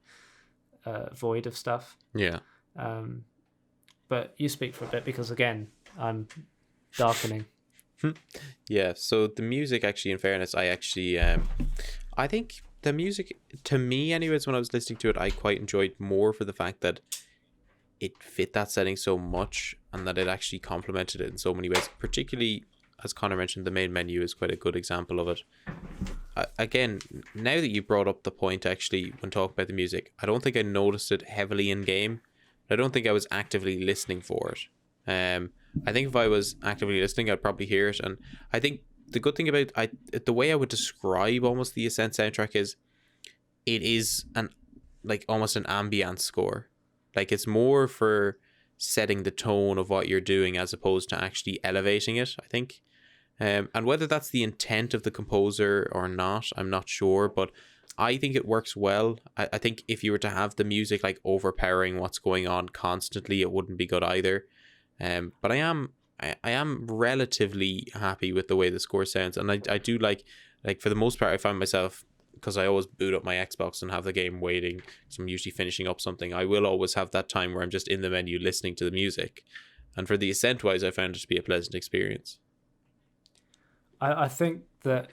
void of stuff. Yeah. But you speak for a bit because, again, I'm darkening. Yeah, so the music, actually, in fairness, I think the music, to me anyways, when I was listening to it, I quite enjoyed more for the fact that it fit that setting so much and that it actually complemented it in so many ways. Particularly, as Connor mentioned, the main menu is quite a good example of it. Again, now that you brought up the point, actually, when talking about the music, I don't think I noticed it heavily in game. I don't think I was actively listening for it. I think if I was actively listening, I'd probably hear it. And I think the good thing about the way I would describe almost the Ascent soundtrack is it is almost an ambient score. Like, it's more for setting the tone of what you're doing as opposed to actually elevating it, I think. And whether that's the intent of the composer or not, I'm not sure, but I think it works well. I think if you were to have the music like overpowering what's going on constantly, it wouldn't be good either. But I am relatively happy with the way the score sounds, and I do like for the most part I find myself, because I always boot up my Xbox and have the game waiting because I'm usually finishing up something, I will always have that time where I'm just in the menu listening to the music, and for the Ascent wise, I found it to be a pleasant experience. I think that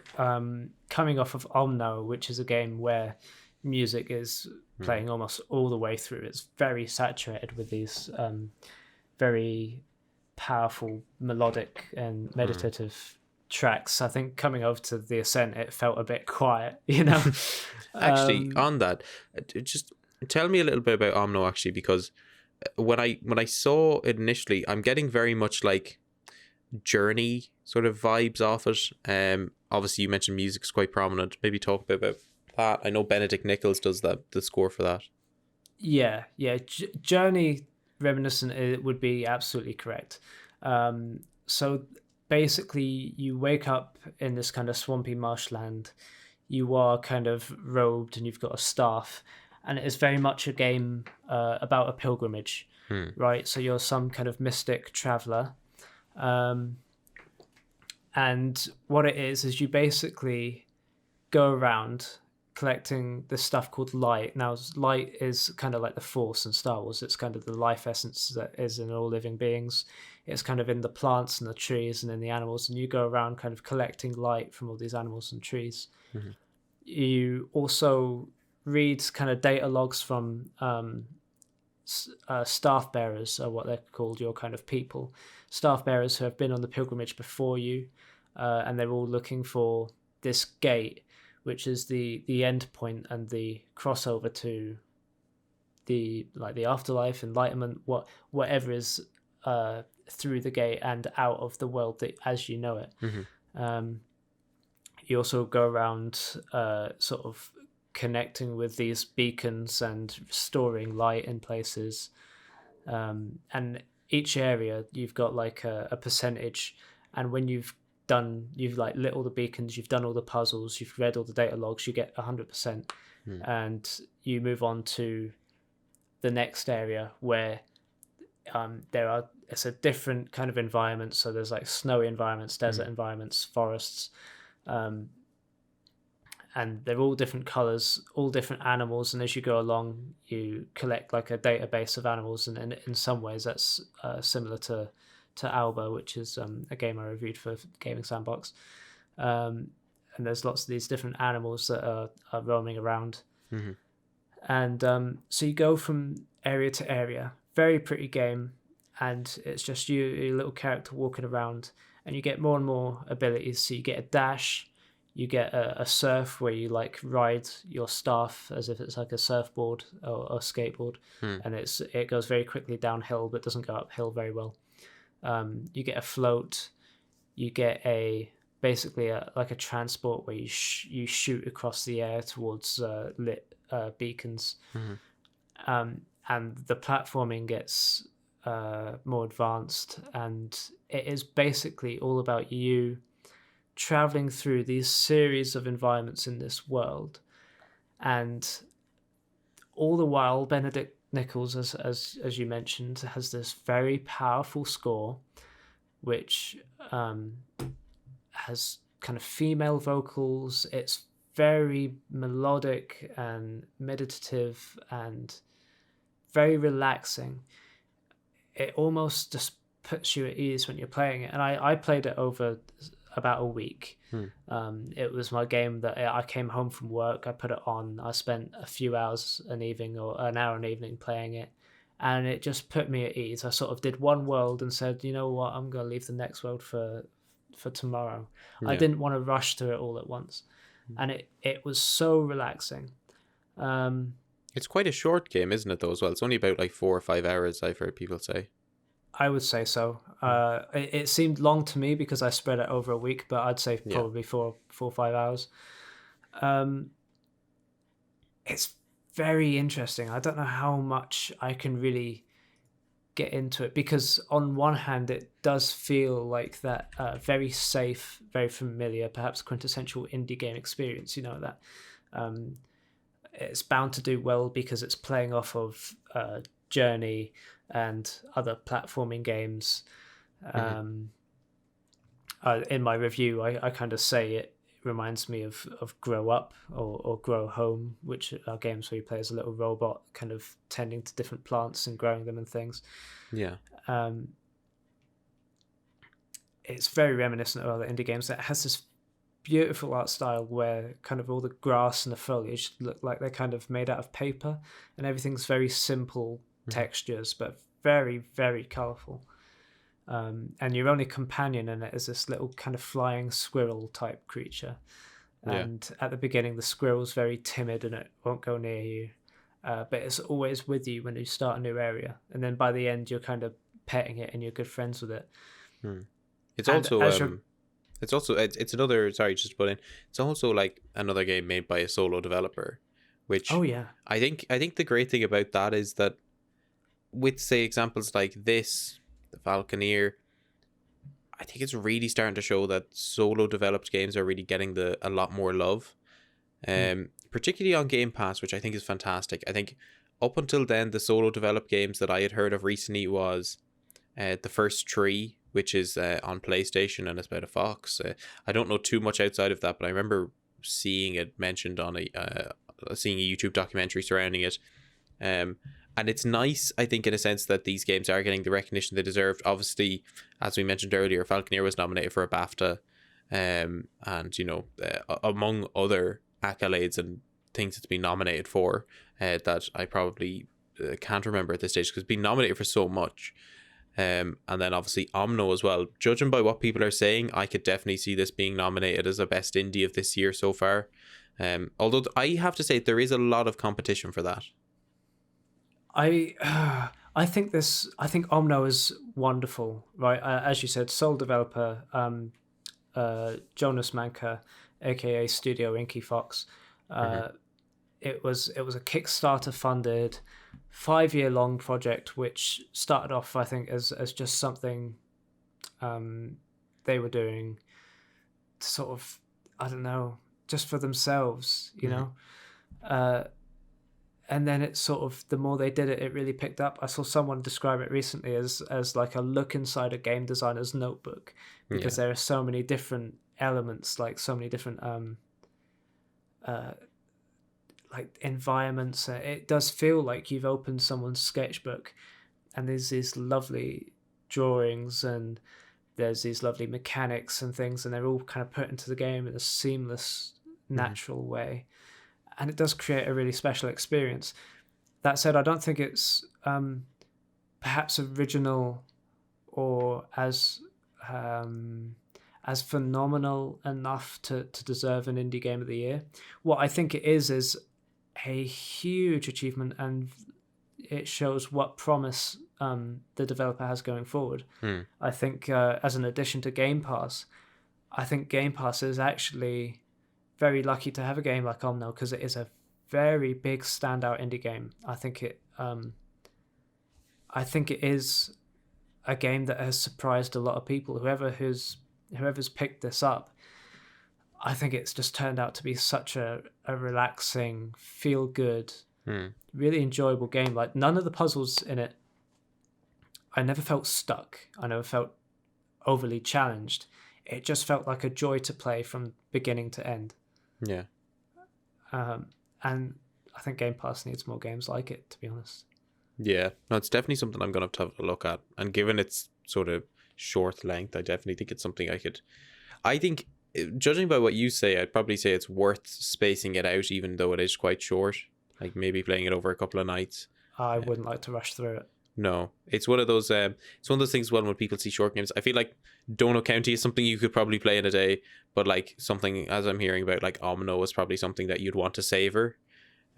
coming off of Omno, which is a game where music is playing almost all the way through, it's very saturated with these very powerful melodic and meditative tracks. I think coming over to the Ascent, it felt a bit quiet, Actually, on that, just tell me a little bit about Omno, actually, because when I saw it initially, I'm getting very much like Journey sort of vibes off it. Obviously you mentioned music's quite prominent. Maybe talk a bit about that. I know Benedict Nichols does the score for that. Yeah. Journey reminiscent, it would be absolutely correct. So basically you wake up in this kind of swampy marshland. You are kind of robed and you've got a staff, and it is very much a game about a pilgrimage, right? So you're some kind of mystic traveler. And what it is you basically go around collecting this stuff called light. Now, light is kind of like the Force in Star Wars. It's kind of the life essence that is in all living beings. It's kind of in the plants and the trees and in the animals, and you go around kind of collecting light from all these animals and trees. You also read kind of data logs from staff bearers are what they're called, your kind of people. Staff bearers who have been on the pilgrimage before you, and they're all looking for this gate, which is the end point and the crossover to the afterlife, enlightenment, whatever is through the gate and out of the world as you know it. You also go around sort of connecting with these beacons and storing light in places, and each area you've got like a percentage, and when you've like lit all the beacons, you've done all the puzzles, you've read all the data logs, you get 100%. And you move on to the next area where it's a different kind of environment. So there's like snowy environments, desert environments, forests, and they're all different colors, all different animals. And as you go along, you collect like a database of animals, and in some ways that's similar to Alba, which is a game I reviewed for Gaming Sandbox. And there's lots of these different animals that are roaming around. And so you go from area to area. Very pretty game, and it's just you, your little character walking around, and you get more and more abilities. So you get a dash, you get a surf where you like ride your staff as if it's like a surfboard or a skateboard, and it goes very quickly downhill but doesn't go uphill very well. You get a float, you get basically like a transport where you shoot across the air towards lit beacons, and the platforming gets more advanced, and it is basically all about you traveling through these series of environments in this world, and all the while Benedict Nichols, as you mentioned, has this very powerful score which has kind of female vocals. It's very melodic and meditative and very relaxing. It almost just puts you at ease when you're playing it. And I played it over about a week. It was my game that I came home from work, I put it on, I spent a few hours an evening or an hour an evening playing it, and it just put me at ease. I sort of did one world and said, you know what, I'm going to leave the next world for tomorrow. Yeah. I didn't want to rush through it all at once. And it was so relaxing. It's quite a short game, isn't it, though, as well? It's only about like 4 or 5 hours, I've heard people say. I would say so. It seemed long to me because I spread it over a week, but I'd say probably 4 or 5 hours. It's very interesting. I don't know how much I can really get into it, because on one hand it does feel like that very safe, very familiar, perhaps quintessential indie game experience, you know, that it's bound to do well because it's playing off of Journey and other platforming games. In my review I kind of say it reminds me of Grow Up or Grow Home, which are games where you play as a little robot kind of tending to different plants and growing them and things. It's very reminiscent of other indie games that has this beautiful art style where kind of all the grass and the foliage look like they're kind of made out of paper, and everything's very simple textures but very, very colourful. And your only companion in it is this little kind of flying squirrel type creature, and at the beginning the squirrel's very timid and it won't go near you, but it's always with you when you start a new area, and then by the end you're kind of petting it and you're good friends with it. It's another, sorry, just to put in, it's also like another game made by a solo developer, which I think the great thing about that is that with, say, examples like this, the Falconeer, I think it's really starting to show that solo developed games are really getting a lot more love, particularly on Game Pass, which I think is fantastic. I think up until then, the solo developed games that I had heard of recently was The First Tree, which is on PlayStation, and it's about a fox. I don't know too much outside of that, but I remember seeing it mentioned on seeing a YouTube documentary surrounding it. And it's nice, I think, in a sense that these games are getting the recognition they deserved. Obviously, as we mentioned earlier, Falconeer was nominated for a BAFTA, and, you know, among other accolades and things it's been nominated for, that I probably can't remember at this stage because it's been nominated for so much. And then obviously Omno as well. Judging by what people are saying, I could definitely see this being nominated as a best indie of this year so far. Although I have to say there is a lot of competition for that. I think Omno is wonderful, right? As you said, sole developer, Jonas Manka, aka Studio Inky Fox. It was a Kickstarter funded 5-year long project, which started off, I think, as just something they were doing to sort of, I don't know, just for themselves, you know. And then it sort of, the more they did it, it really picked up. I saw someone describe it recently as like a look inside a game designer's notebook, because there are so many different elements, like so many different like environments. It does feel like you've opened someone's sketchbook, and there's these lovely drawings and there's these lovely mechanics and things, and they're all kind of put into the game in a seamless, natural way. And it does create a really special experience. That said, I don't think it's perhaps original or as phenomenal enough to deserve an indie game of the year. What I think it is a huge achievement, and it shows what promise the developer has going forward. I think as an addition to Game Pass, I think Game Pass is actually very lucky to have a game like Omno, because it is a very big standout indie game. I think it is a game that has surprised a lot of people. Whoever's picked this up, I think it's just turned out to be such a relaxing, feel good, really enjoyable game. Like, none of the puzzles in it, I never felt stuck. I never felt overly challenged. It just felt like a joy to play from beginning to end. Yeah. And I think Game Pass needs more games like it, to be honest. Yeah. No, it's definitely something I'm going to have to look at. And given its sort of short length, I definitely think it's something I think, judging by what you say, I'd probably say it's worth spacing it out, even though it is quite short. Like, maybe playing it over a couple of nights. I wouldn't like to rush through it. No, it's one of those things. Well, when people see short games, I feel like Dono County is something you could probably play in a day, but like something, as I'm hearing about, like Omno is probably something that you'd want to savor.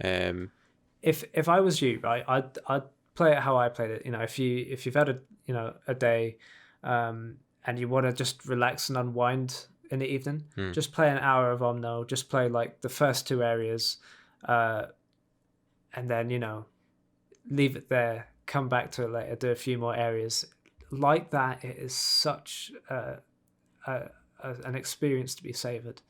If I was you, right, I'd play it how I played it. You know, if you've had a day, and you want to just relax and unwind in the evening, just play an hour of Omno. Just play like the first 2 areas, and then leave it there. Come back to it later, do a few more areas. Like that, it is such an experience to be savoured.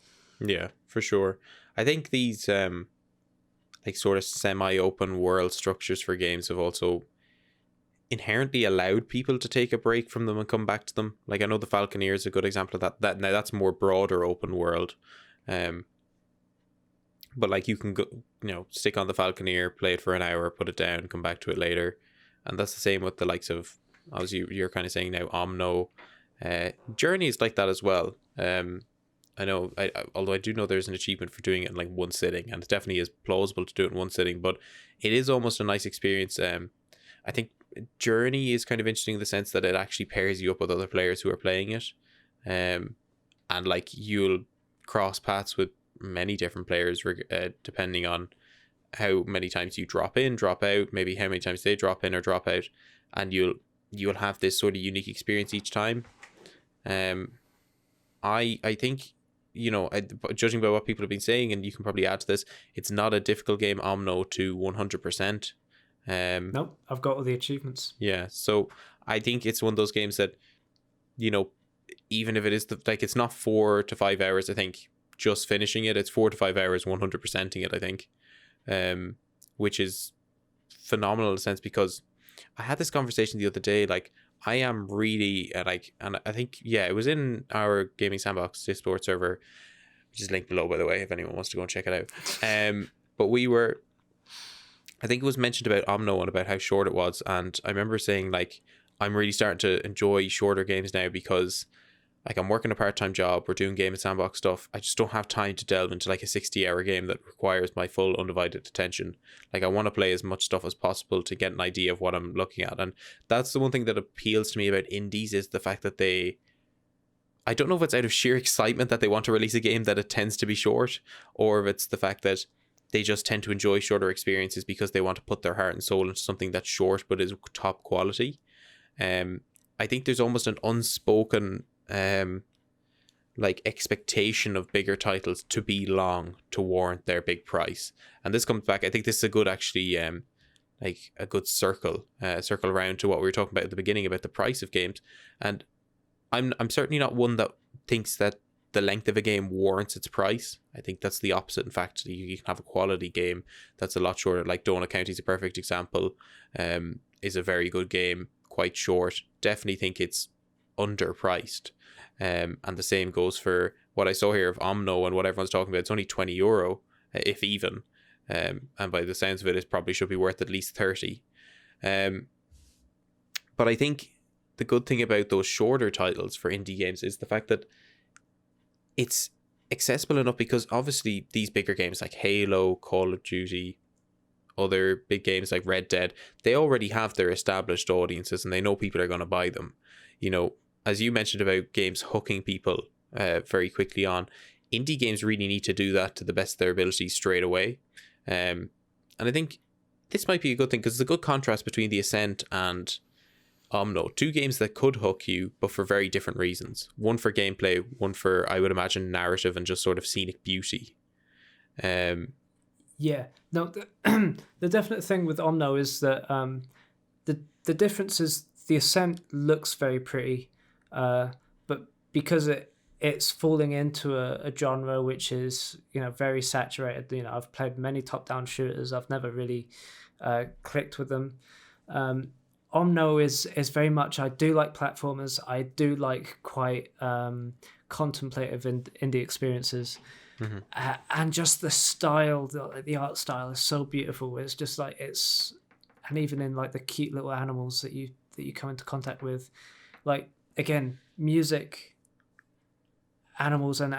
Yeah, for sure. I think these like sort of semi-open world structures for games have also inherently allowed people to take a break from them and come back to them. Like, I know the Falconeer is a good example of that. That now that's more broader open world. But like, you can go, stick on the Falconeer, play it for an hour, put it down, come back to it later. And that's the same with the likes of, as you're kind of saying now, Omno. Journey is like that as well. I know, although I do know there's an achievement for doing it in like one sitting, and it definitely is plausible to do it in one sitting, but it is almost a nice experience. I think Journey is kind of interesting in the sense that it actually pairs you up with other players who are playing it. And like, you'll cross paths with many different players depending on how many times you drop in, drop out, maybe how many times they drop in or drop out, and you'll have this sort of unique experience each time. I think, judging by what people have been saying, and you can probably add to this, it's not a difficult game, Omno, to 100%. Nope, I've got all the achievements. Yeah, so I think it's one of those games that, even if it is it's not 4 to 5 hours, I think, just finishing it, it's 4 to 5 hours 100%ing it, I think. Which is phenomenal in a sense, because I had this conversation the other day. Like, I am really and I think, it was in our Gaming Sandbox Discord server, which is linked below, by the way, if anyone wants to go and check it out. But I think it was mentioned about Omno and about how short it was, and I remember saying, like, I'm really starting to enjoy shorter games now, because like I'm working a part-time job, we're doing game and sandbox stuff, I just don't have time to delve into like a 60-hour game that requires my full undivided attention. Like I want to play as much stuff as possible to get an idea of what I'm looking at. And that's the one thing that appeals to me about indies, is the fact that I don't know if it's out of sheer excitement that they want to release a game that it tends to be short, or if it's the fact that they just tend to enjoy shorter experiences because they want to put their heart and soul into something that's short but is top quality. I think there's almost an unspoken like expectation of bigger titles to be long to warrant their big price. And this comes back, I think this is a good actually like a good circle around to what we were talking about at the beginning about the price of games. And I'm certainly not one that thinks that the length of a game warrants its price. I think that's the opposite. In fact, you can have a quality game that's a lot shorter. Like Donut County is a perfect example. Is a very good game, quite short. Definitely think it's underpriced. And the same goes for what I saw here of Omno and what everyone's talking about. It's only €20, if even. And by the sounds of it, it probably should be worth at least 30. But I think the good thing about those shorter titles for indie games is the fact that it's accessible enough, because obviously these bigger games like Halo, Call of Duty, other big games like Red Dead, they already have their established audiences and they know people are going to buy them. You know, as you mentioned about games hooking people very quickly on, indie games really need to do that to the best of their ability straight away. And I think this might be a good thing, because it's a good contrast between The Ascent and Omno, two games that could hook you, but for very different reasons. One for gameplay, one for, I would imagine, narrative and just sort of scenic beauty. Yeah, no, the definite thing with Omno is that the difference is The Ascent looks very pretty, but because it's falling into a genre which is, you know, very saturated. You know, I've played many top-down shooters. I've never really clicked with them. Omno is very much, I do like platformers. I do like quite contemplative indie experiences. Mm-hmm. And just the style, the art style is so beautiful. It's just like and even in like the cute little animals that you come into contact with, like again, music, animals, and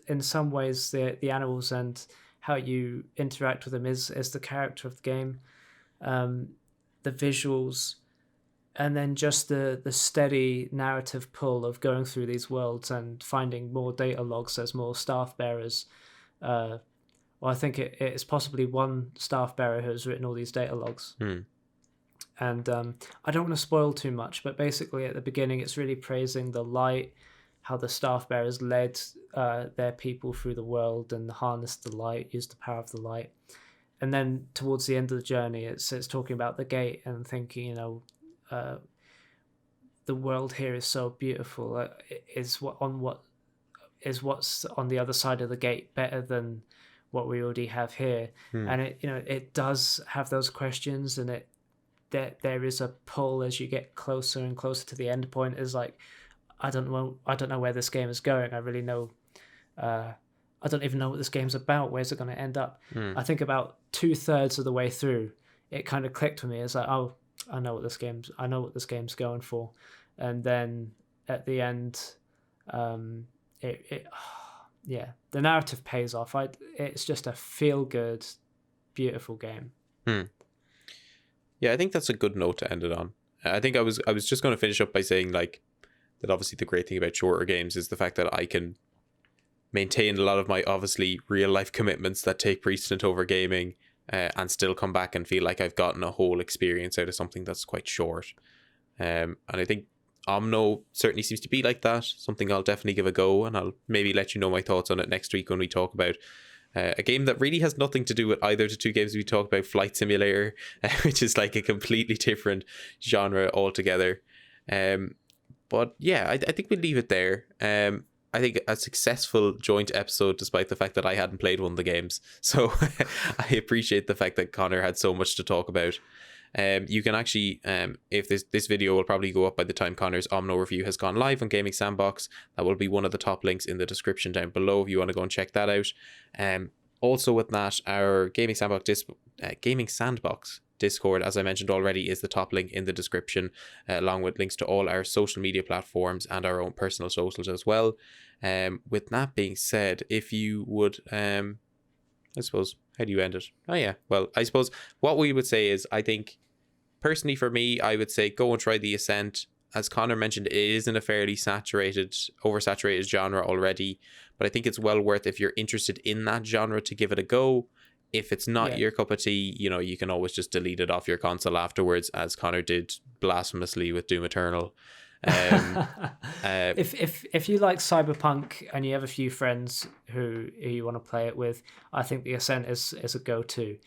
in some ways the animals and how you interact with them is the character of the game. The visuals, and then just the steady narrative pull of going through these worlds and finding more data logs as more staff bearers. Well, I think it's possibly one staff bearer who has written all these data logs. And I don't want to spoil too much, but basically at the beginning it's really praising the light, how the staff bearers led their people through the world and harnessed the light, used the power of the light. And then towards the end of the journey, it's talking about the gate and thinking, you know, the world here is so beautiful. What's on the other side of the gate better than what we already have here? And it does have those questions, and there is a pull as you get closer and closer to the end point. Is like, I don't know where this game is going. I really know. I don't even know what this game's about. Where's it going to end up? I think about 2/3 of the way through, it kind of clicked for me. It's like, oh, I know what this game's going for. And then at the end, the narrative pays off. It's just a feel good, beautiful game. Yeah, I think that's a good note to end it on. I think I was just going to finish up by saying like that. Obviously, the great thing about shorter games is the fact that I can maintain a lot of my obviously real life commitments that take precedent over gaming, and still come back and feel like I've gotten a whole experience out of something that's quite short. And I think Omno certainly seems to be like that. Something I'll definitely give a go, and I'll maybe let you know my thoughts on it next week when we talk about a game that really has nothing to do with either of the two games we talked about, Flight Simulator, which is like a completely different genre altogether. But yeah, I think we'll leave it there. I think a successful joint episode, despite the fact that I hadn't played one of the games. So I appreciate the fact that Connor had so much to talk about. You can actually, if this video will probably go up by the time Connor's Omno review has gone live on Gaming Sandbox. That will be one of the top links in the description down below if you want to go and check that out. Also with that, our Gaming Sandbox Discord, as I mentioned already, is the top link in the description, along with links to all our social media platforms and our own personal socials as well. With that being said, if you would, I suppose, how do you end it? Oh yeah, well, I suppose what we would say is, I think, personally for me, I would say go and try the Ascent. As Connor mentioned, it is in a fairly oversaturated genre already, but I think it's well worth, if you're interested in that genre, to give it a go. If it's not your cup of tea, you know, you can always just delete it off your console afterwards, as Connor did blasphemously with Doom Eternal. If you like Cyberpunk and you have a few friends who you want to play it with, I think the Ascent is a go-to.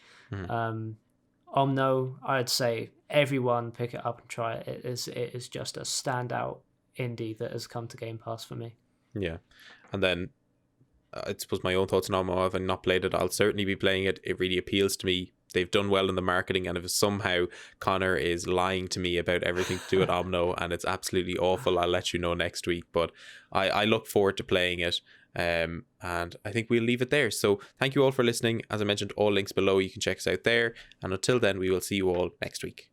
Omno, I'd say everyone pick it up and try it. It is just a standout indie that has come to Game Pass for me. Yeah, and then I suppose my own thoughts on Omno, having not played it, I'll certainly be playing it. It really appeals to me. They've done well in the marketing, and if somehow Connor is lying to me about everything to do with Omno and it's absolutely awful, I'll let you know next week. But I look forward to playing it. And I think we'll leave it there. So thank you all for listening. As I mentioned, all links below, you can check us out there. And until then, we will see you all next week.